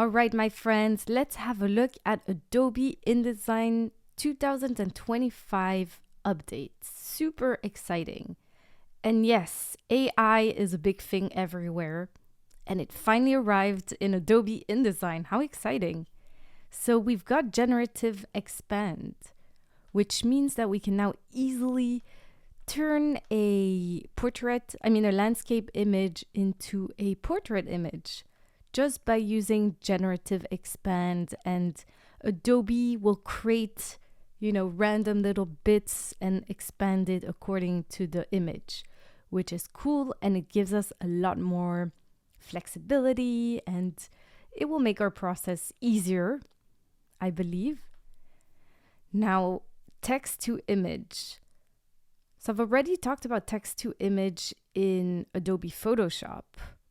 All right, my friends, let's have a look at Adobe InDesign 2025 updates. Super exciting. And yes, AI is a big thing everywhere, and it finally arrived in Adobe InDesign. How exciting! So we've got generative expand, which means that we can now easily turn a landscape image into a portrait image just by using generative expand, and Adobe will create, random little bits and expand it according to the image, which is cool, and it gives us a lot more flexibility, and it will make our process easier, I believe. Now, text to image. So I've already talked about text to image in Adobe Photoshop,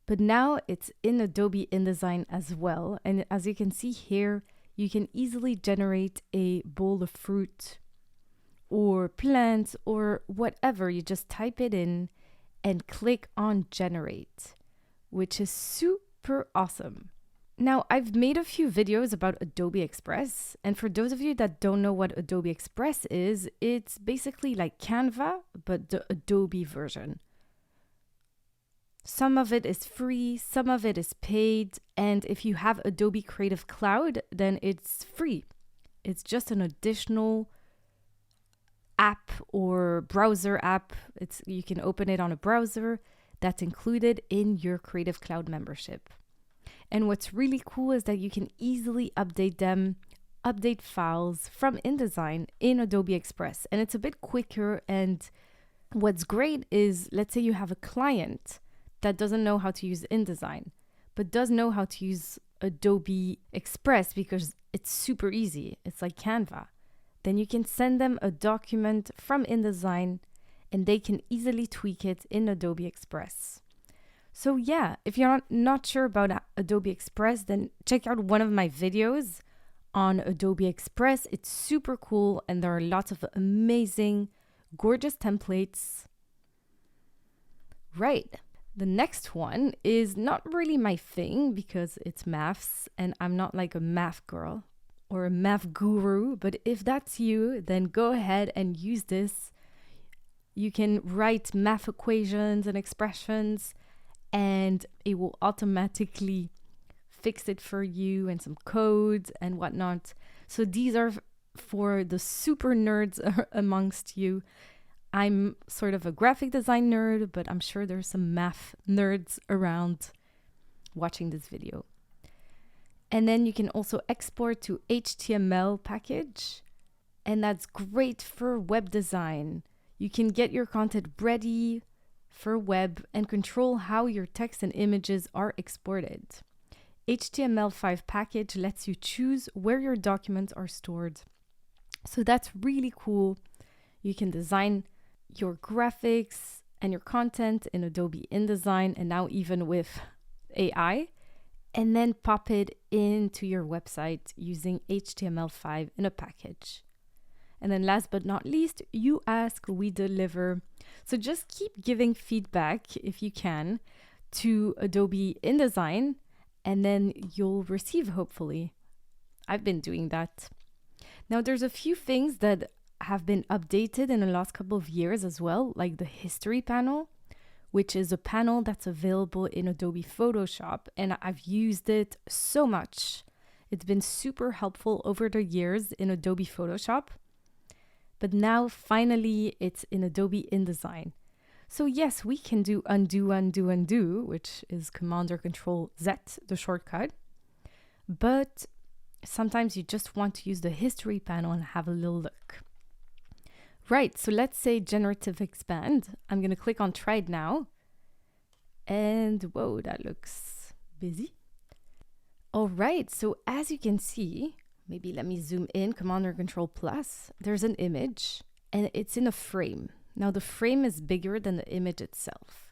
but now it's in Adobe InDesign as well. And as you can see here, you can easily generate a bowl of fruit or plants or whatever. You just type it in and click on generate, which is super awesome. Now, I've made a few videos about Adobe Express, and for those of you that don't know what Adobe Express is, it's basically like Canva, but the Adobe version. Some of it is free, some of it is paid, and if you have Adobe Creative Cloud, then it's free. It's just an additional app or browser app. You can open it on a browser that's included in your Creative Cloud membership. And what's really cool is that you can easily update files from InDesign in Adobe Express. And it's a bit quicker. And what's great is, let's say you have a client that doesn't know how to use InDesign, but does know how to use Adobe Express because it's super easy. It's like Canva. Then you can send them a document from InDesign and they can easily tweak it in Adobe Express. So yeah, if you're not sure about Adobe Express, then check out one of my videos on Adobe Express. It's super cool and there are lots of amazing, gorgeous templates. Right, the next one is not really my thing because it's maths and I'm not like a math girl or a math guru, but if that's you, then go ahead and use this. You can write math equations and expressions and it will automatically fix it for you and some codes and whatnot. So these are for the super nerds amongst you. I'm sort of a graphic design nerd, but I'm sure there's some math nerds around watching this video. And then you can also export to HTML package, and that's great for web design. You can get your content ready for web and control how your text and images are exported. HTML5 package lets you choose where your documents are stored. So that's really cool. You can design your graphics and your content in Adobe InDesign and now even with AI, and then pop it into your website using HTML5 in a package. And then last but not least, you ask, we deliver. So just keep giving feedback if you can to Adobe InDesign and then you'll receive, hopefully. I've been doing that. Now there's a few things that have been updated in the last couple of years as well, like the history panel, which is a panel that's available in Adobe Photoshop. And I've used it so much. It's been super helpful over the years in Adobe Photoshop. But now finally it's in Adobe InDesign. So yes, we can do undo, which is Command or Control Z, the shortcut. But sometimes you just want to use the history panel and have a little look. Right, so let's say generative expand. I'm going to click on try it now. And whoa, that looks busy. All right, so as you can see, maybe let me zoom in, Command or Control plus, there's an image and it's in a frame. Now the frame is bigger than the image itself.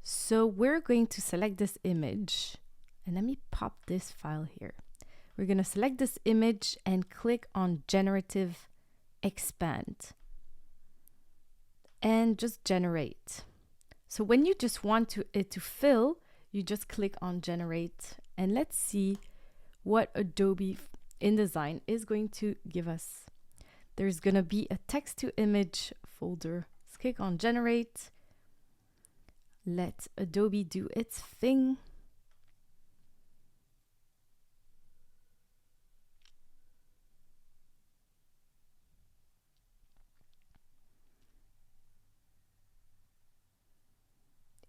So we're going to select this image and let me pop this file here. We're going to select this image and click on generative expand and just generate. So when you just want it to fill, you just click on generate and let's see what Adobe InDesign is going to give us. There's going to be a text to image folder. Let's click on generate. Let Adobe do its thing.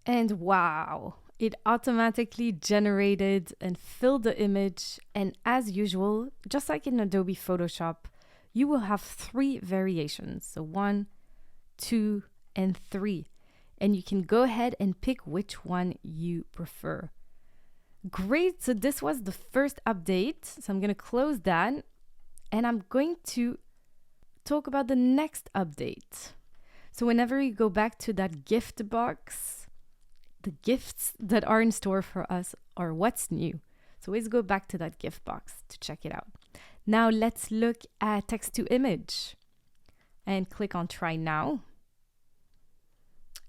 And wow, it automatically generated and filled the image. And as usual, just like in Adobe Photoshop, you will have 3 variations. So 1, 2, and 3. And you can go ahead and pick which one you prefer. Great, so this was the first update. So I'm going to close that. And I'm going to talk about the next update. So whenever you go back to that gift box, the gifts that are in store for us are what's new. So always go back to that gift box to check it out. Now let's look at text to image and click on try now.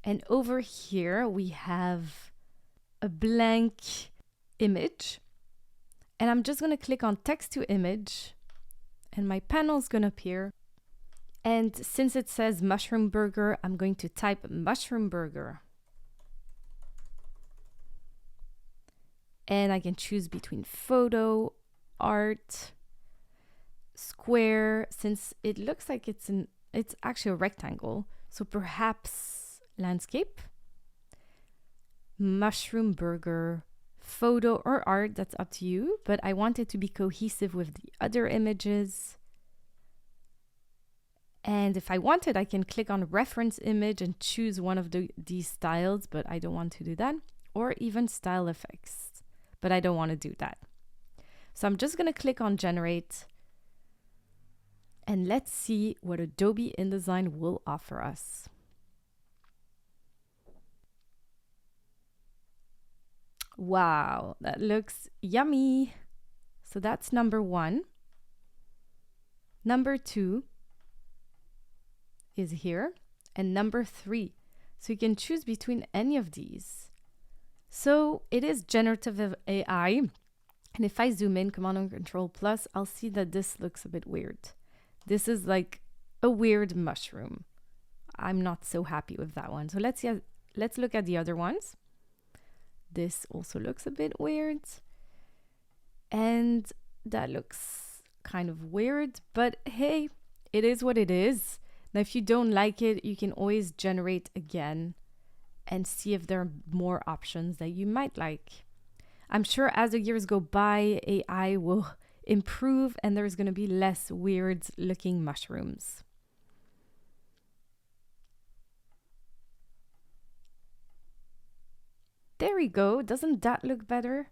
And over here we have a blank image. And I'm just going to click on text to image and my panel is going to appear. And since it says mushroom burger, I'm going to type mushroom burger. And I can choose between photo, art, square, since it looks like it's actually a rectangle. So perhaps landscape, mushroom burger, photo or art, that's up to you. But I want it to be cohesive with the other images. And if I wanted, I can click on reference image and choose one of these styles, but I don't want to do that. Or even style effects. But I don't want to do that. So I'm just going to click on generate. And let's see what Adobe InDesign will offer us. Wow, that looks yummy. So that's number 1. Number 2 is here. And number 3. So you can choose between any of these. So it is generative AI. And if I zoom in, Command and Control Plus, I'll see that this looks a bit weird. This is like a weird mushroom. I'm not so happy with that one. So let's look at the other ones. This also looks a bit weird. And that looks kind of weird, but hey, it is what it is. Now, if you don't like it, you can always generate again and see if there are more options that you might like. I'm sure as the years go by, AI will improve and there's going to be less weird looking mushrooms. There we go. Doesn't that look better?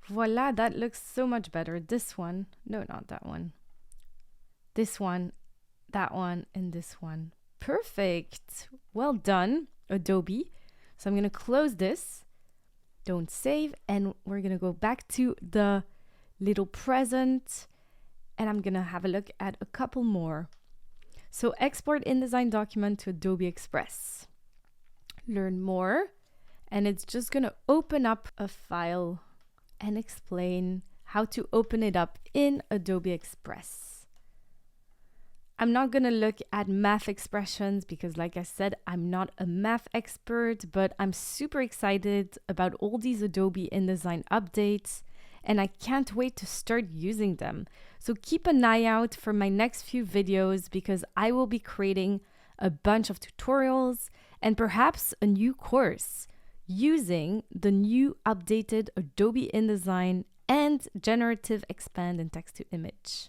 Voila, that looks so much better. This one, no, not that one. This one, that one, and this one. Perfect. Well done, Adobe. So I'm going to close this. Don't save. And we're going to go back to the little present. And I'm going to have a look at a couple more. So export InDesign document to Adobe Express. Learn more. And it's just going to open up a file and explain how to open it up in Adobe Express. I'm not going to look at math expressions because, like I said, I'm not a math expert, but I'm super excited about all these Adobe InDesign updates, and I can't wait to start using them. So keep an eye out for my next few videos because I will be creating a bunch of tutorials and perhaps a new course using the new updated Adobe InDesign and generative expand and text to image.